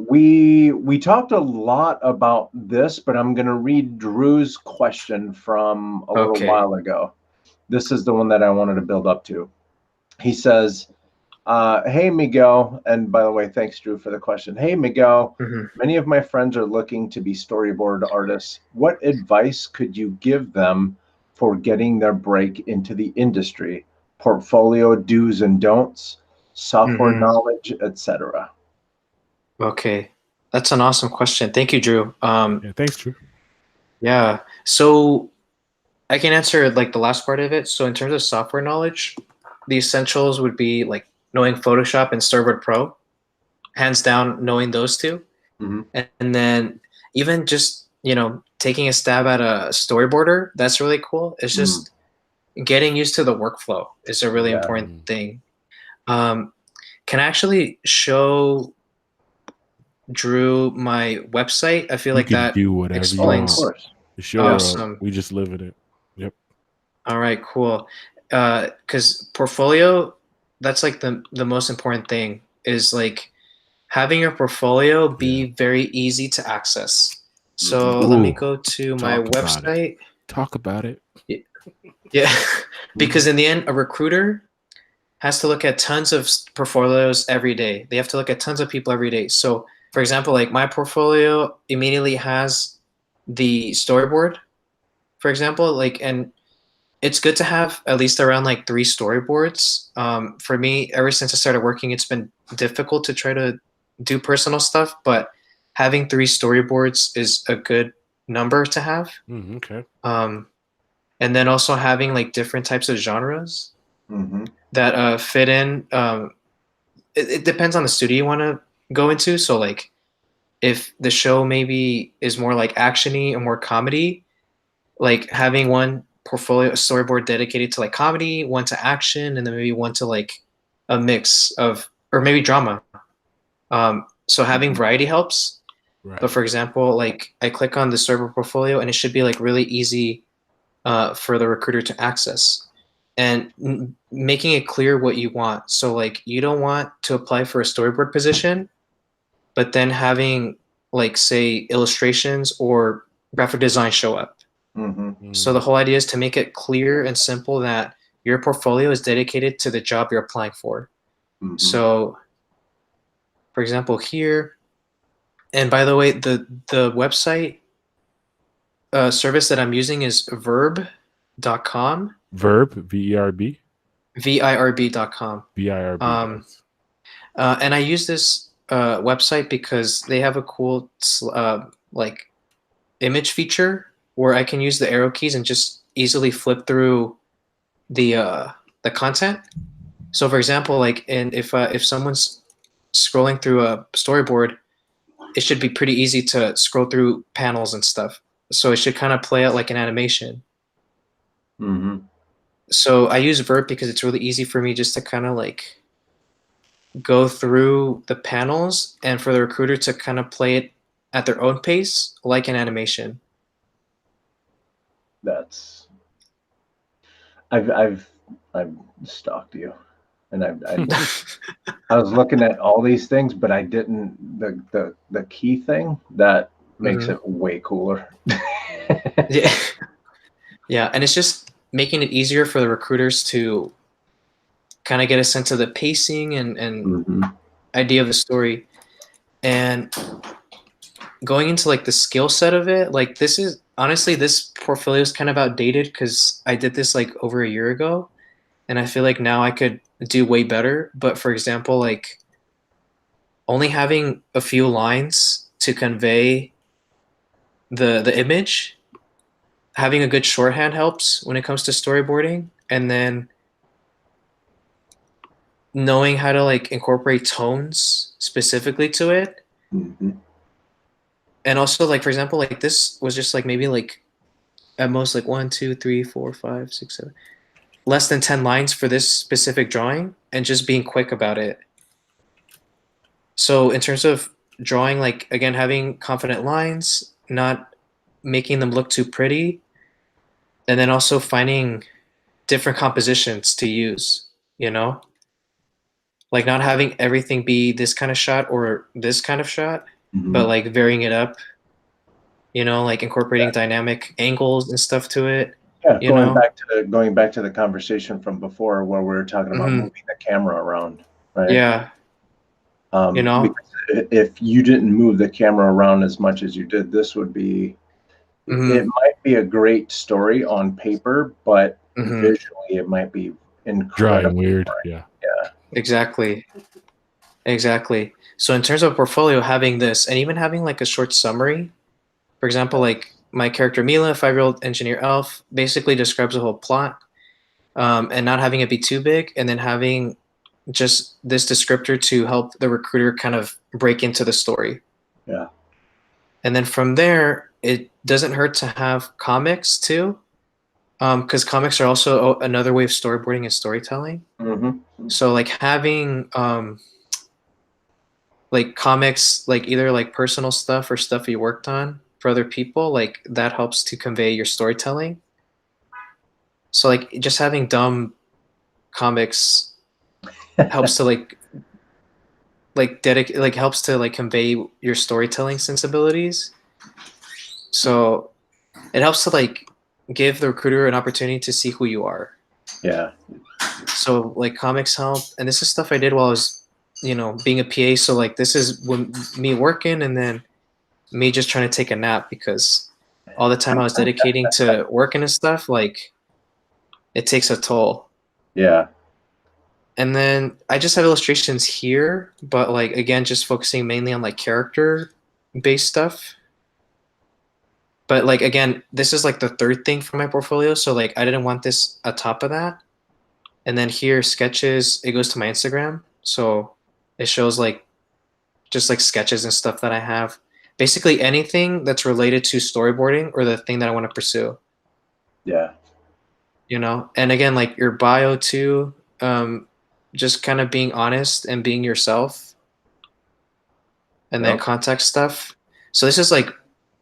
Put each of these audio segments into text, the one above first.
We talked a lot about this, but I'm going to read Drew's question from a little Okay. while ago. This is the one that I wanted to build up to. He says, hey, Miguel, and by the way, thanks, Drew, for the question. Hey, Miguel, Hmm. many of my friends are looking to be storyboard artists. What advice could you give them for getting their break into the industry? Portfolio do's and don'ts, software Hmm. knowledge, etc. Okay. That's an awesome question. Thank you, Drew. Yeah, thanks, Drew. Yeah. So I can answer like the last part of it. So in terms of software knowledge, the essentials would be like knowing Photoshop and Storyboard Pro, hands down, knowing those two. Mm-hmm. And then even just, taking a stab at a storyboarder, that's really cool. It's Mm, just getting used to the workflow is a really yeah. important thing. Um, can I actually show Drew my website? I feel You like can that do whatever you Oh, of explains. want. course. Sure, Awesome. we just live in it. Yep. All right, cool. Because portfolio, that's like the most important thing is like having your portfolio Yeah. be very easy to access. Mm-hmm. So let me Ooh, go to my talk about it. website. Talk about it. Y- Yeah, Mm-hmm. because in the end, a recruiter has to look at tons of portfolios every day. They have to look at tons of people every day. So, for example, like my portfolio immediately has the storyboard, for example, like, and it's good to have at least around like 3 storyboards. For me, ever since I started working, it's been difficult to try to do personal stuff, but having 3 storyboards is a good number to have. Okay. Um, and then also having like different types of genres Mm-hmm. that fit in. It depends on the studio you want to go into. So like if the show maybe is more like actiony or more comedy, like having one portfolio storyboard dedicated to like comedy, one to action, and then maybe one to like a mix of or maybe drama. So having Mm-hmm. variety helps. But Right. for example, like I click on the storyboard portfolio and it should be like really easy for the recruiter to access and making it clear what you want. So like you don't want to apply for a storyboard position, but then having like say illustrations or graphic design show up. Mm-hmm. So the Mm, whole idea is to make it clear and simple that your portfolio is dedicated to the job you're applying for. Mm-hmm. So for example here, and by the way, the website service that I'm using is verb.com, verb, VERB, virb.com. VIRB. Um, and I use this website because they have a cool like image feature where I can use the arrow keys and just easily flip through the uh, the content. So, for example, like, and if someone's scrolling through a storyboard, it should be pretty easy to scroll through panels and stuff. So it should kind of play out like an animation. Mm-hmm. So I use Vert because it's really easy for me just to kind of like go through the panels and for the recruiter to kind of play it at their own pace, like an animation. That's I've stalked you, and I was looking at all these things, but I didn't the key thing that makes Hmm. it way cooler. Yeah, yeah, and it's just making it easier for the recruiters to kind of get a sense of the pacing and Mm-hmm. idea of the story. And going into like the skill set of it, like this is honestly this portfolio is kind of outdated because I did this like over a year ago, and I feel like now I could do way better. But for example, like only having a few lines to convey the image, having a good shorthand helps when it comes to storyboarding, and then knowing how to like incorporate tones specifically to it. Mm-hmm. And also like for example, like this was just like maybe like at most like 1, 2, 3, 4, 5, 6, 7, less than 10 lines for this specific drawing and just being quick about it. So in terms of drawing, like again, having confident lines, not making them look too pretty, and then also finding different compositions to use, you know? like not having everything be this kind of shot or this kind of shot, but Mhm. like varying it up, like incorporating dynamic angles and stuff to it, Yeah, you know? going back to the conversation from before where we were talking about Hmm. moving the camera around, right? Yeah, you know? Because if you didn't move the camera around as much as you did, this would be, it Hmm. might be a great story on paper, but Hmm. visually it might be Dry and incredibly weird. boring. Yeah. Yeah. Exactly. Exactly. So in terms of portfolio, having this and even having like a short summary, for example, like my character Mila, 5-year-old engineer elf, basically describes the whole plot, and not having it be too big, and then having just this descriptor to help the recruiter kind of break into the story. Yeah. And then from there, it doesn't hurt to have comics too, because comics are also another way of storyboarding and storytelling. Hmm. So like having like comics, like either like personal stuff or stuff you worked on for other people, like that helps to convey your storytelling. So like just having dumb comics helps to like dedicate, like helps to like convey your storytelling sensibilities. So it helps to like give the recruiter an opportunity to see who you are. Yeah. So like comics help, and this is stuff I did while I was, being a PA. So like this is when me working, and then me just trying to take a nap because all the time I was dedicating to working and stuff, like it takes a toll. Yeah. And then I just have illustrations here, but like again, just focusing mainly on like character based stuff. But like again, this is like the third thing for my portfolio. So like I didn't want this atop of that. And then here sketches, it goes to my Instagram. So it shows like just like sketches and stuff that I have. Basically anything that's related to storyboarding or the thing that I want to pursue. Yeah. And again, like your bio too, just kind of being honest and being yourself, and then Yep. contact stuff. So this is like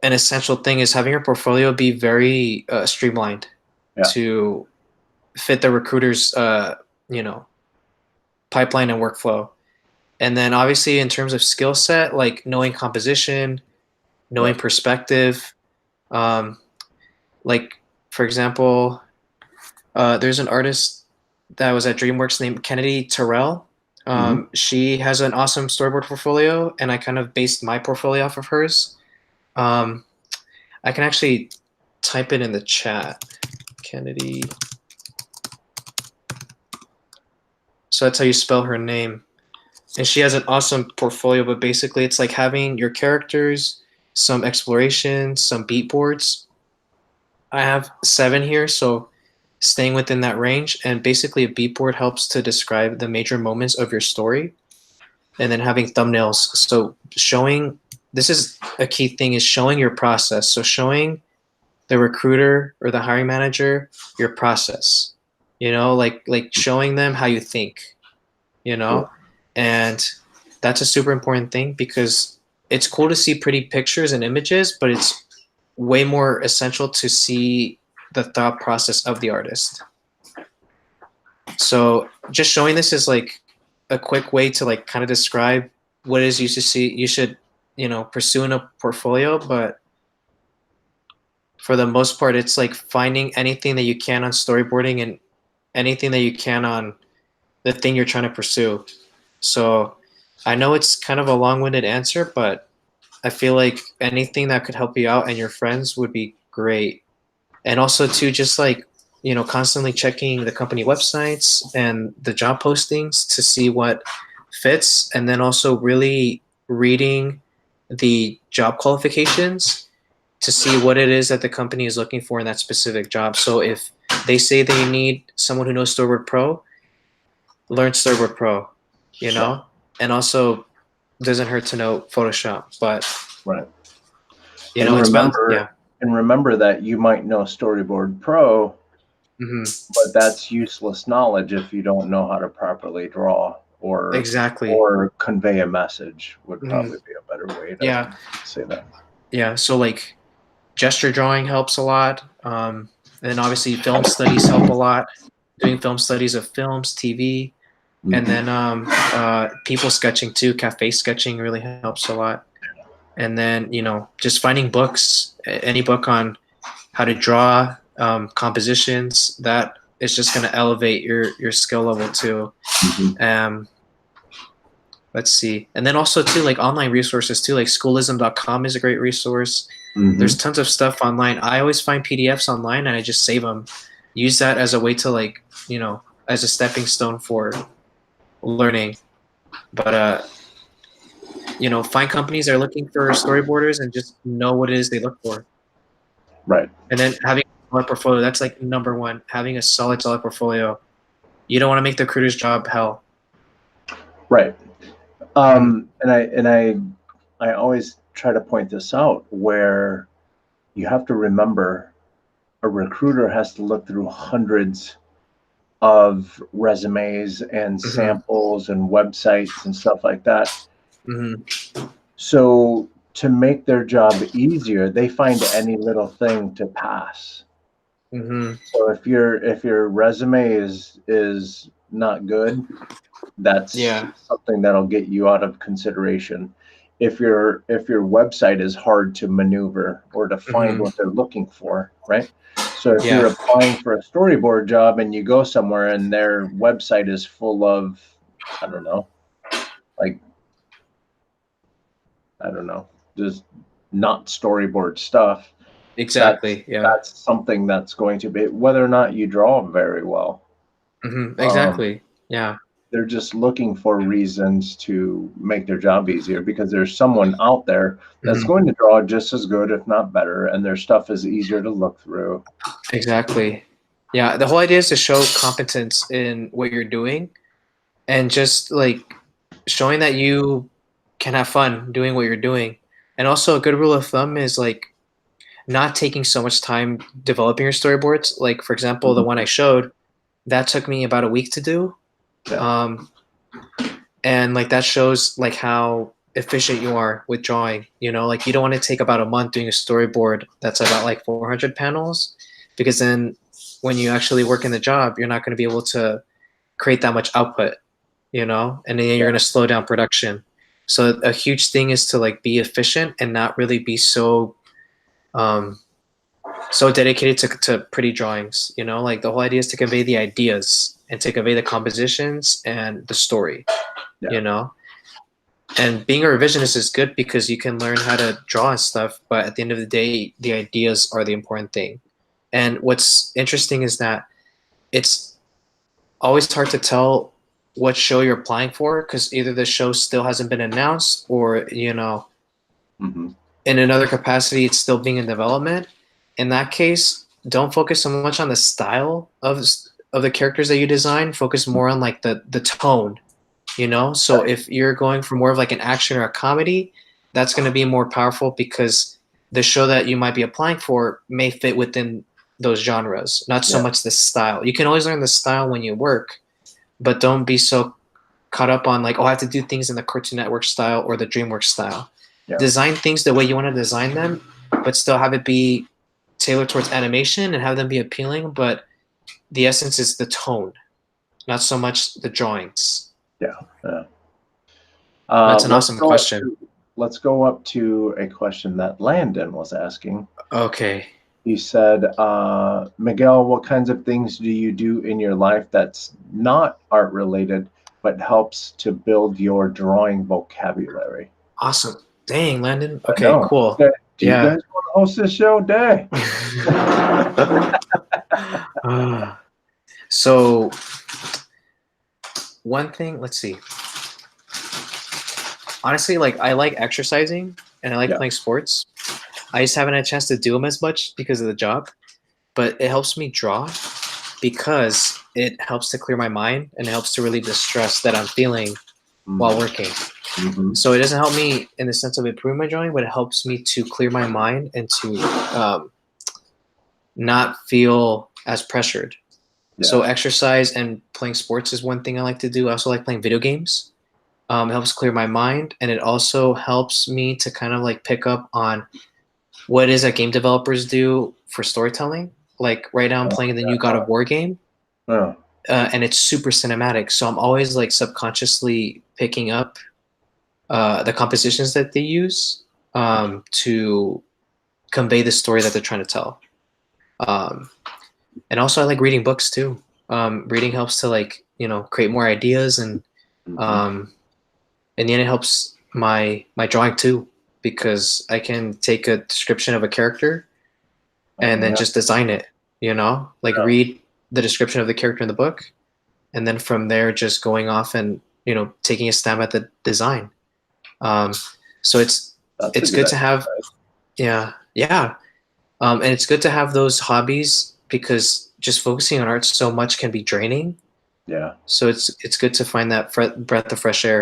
an essential thing, is having your portfolio be very streamlined Yeah. to fit the recruiter's you know pipeline and workflow. And then obviously in terms of skill set, like knowing composition, knowing Yep. perspective, um, like for example, there's an artist that was at Dreamworks named Kennedy Terrell. Hmm. She has an awesome storyboard portfolio, and I kind of based my portfolio off of hers. Um, I can actually type it in the chat. Kennedy. So that's how you spell her name. And she has an awesome portfolio, but basically it's like having your characters, some exploration, some beat boards. I have 7 here, so staying within that range. And basically a beat board helps to describe the major moments of your story. And then having thumbnails. So showing, this is a key thing, is showing your process. So showing the recruiter or the hiring manager your process, like showing them how you think, you know, Cool. and that's a super important thing because it's cool to see pretty pictures and images, but it's way more essential to see the thought process of the artist. So just showing this is like a quick way to like kind of describe what it is you should pursue in a portfolio. But for the most part, it's like finding anything that you can on storyboarding and anything that you can on the thing you're trying to pursue. So I know it's kind of a long-winded answer, but I feel like anything that could help you out and your friends would be great. And also too, just like, constantly checking the company websites and the job postings to see what fits, and then also really reading the job qualifications to see what it is that the company is looking for in that specific job. So if they say they need someone who knows Storyboard Pro, learn Storyboard Pro, Yeah. and also doesn't hurt to know Photoshop, but Right. it's about, yeah. And remember that you might know Storyboard Pro, Hmm. but that's useless knowledge if you don't know how to properly draw Exactly. or convey a message would Hmm. probably be a better way to Yeah. say that. Yeah. So like gesture drawing helps a lot. And then obviously film studies help a lot. Doing film studies of films, TV. And then people sketching too, cafe sketching really helps a lot. And then, you know, just finding books, any book on how to draw, compositions, that is just going to elevate your skill level too. Let's see. And then also too, like online resources too, like schoolism.com is a great resource. There's tons of stuff online. I always find PDFs online and I just save them. Use that as a way to, like, you know, as a stepping stone for learning. But you know, find companies that are looking for storyboarders and just know what it is they look for. Right. And then having a solid portfolio, that's like number one. Having a solid portfolio. You don't want to make the recruiter's job hell. Right. And I always try to point this out, where you have to remember a recruiter has to look through hundreds of resumes and samples and websites and stuff like that. So to make their job easier, they find any little thing to pass. So if your resume is not good, that's something that'll get you out of consideration. If your website is hard to maneuver or to find what they're looking for, right? So if you're applying for a storyboard job and you go somewhere and their website is full of, I don't know, just not storyboard stuff. Exactly. That's something that's going to be, whether or not you draw very well. Exactly. They're just looking for reasons to make their job easier, because there's someone out there that's going to draw just as good, if not better, and their stuff is easier to look through. Exactly. Yeah, the whole idea is to show competence in what you're doing, and just like showing that you can have fun doing what you're doing. And also a good rule of thumb is like not taking so much time developing your storyboards. Like, for example, the one I showed, that took me about a week to do. And like that shows like how efficient you are with drawing. You know, like you don't want to take about a month doing a storyboard that's about like 400 panels, because then when you actually work in the job, you're not going to be able to create that much output, you know, and then you're going to slow down production. So a huge thing is to like be efficient and not really be so so dedicated to pretty drawings, you know. Like the whole idea is to convey the ideas and to convey the compositions and the story, you know. And being a revisionist is good because you can learn how to draw and stuff, but at the end of the day, the ideas are the important thing. And what's interesting is that it's always hard to tell what show you're applying for, because either the show still hasn't been announced, or, you know, in another capacity, it's still being in development. In that case, don't focus so much on the style of the characters that you design. Focus more on like the tone, you know. So if you're going for more of like an action or a comedy, that's going to be more powerful, because the show that you might be applying for may fit within those genres, not so much the style. You can always learn the style when you work, but don't be so caught up on like, oh, I have to do things in the Cartoon Network style or the Dreamworks style. Design things the way you want to design them, but still have it be tailored towards animation and have them be appealing. But the essence is the tone, not so much the drawings. That's an awesome question. Let's go up to a question that Landon was asking. Okay. He said, Miguel, what kinds of things do you do in your life that's not art related, but helps to build your drawing vocabulary? Awesome. Dang, Landon. Okay, cool. Do you guys want to host this show? Day. So one thing, let's see. Honestly, like I like exercising and I like playing sports. I just haven't had a chance to do them as much because of the job, but it helps me draw because it helps to clear my mind and it helps to relieve the stress that I'm feeling while working. So it doesn't help me in the sense of improving my drawing, but it helps me to clear my mind and to not feel as pressured. So exercise and playing sports is one thing I like to do. I also like playing video games. It helps clear my mind, and it also helps me to kind of like pick up on what it is that game developers do for storytelling. Like right now I'm playing the new God of War game. and it's super cinematic. So I'm always like subconsciously picking up the compositions that they use to convey the story that they're trying to tell. And also I like reading books too. Reading helps to like, you know, create more ideas, and in the end it helps my drawing too, because I can take a description of a character and then just design it, you know, like read the description of the character in the book, and then from there just going off and, you know, taking a stab at the design. So it's good to have, and it's good to have those hobbies, because just focusing on art so much can be draining. Yeah. So it's good to find that breath of fresh air.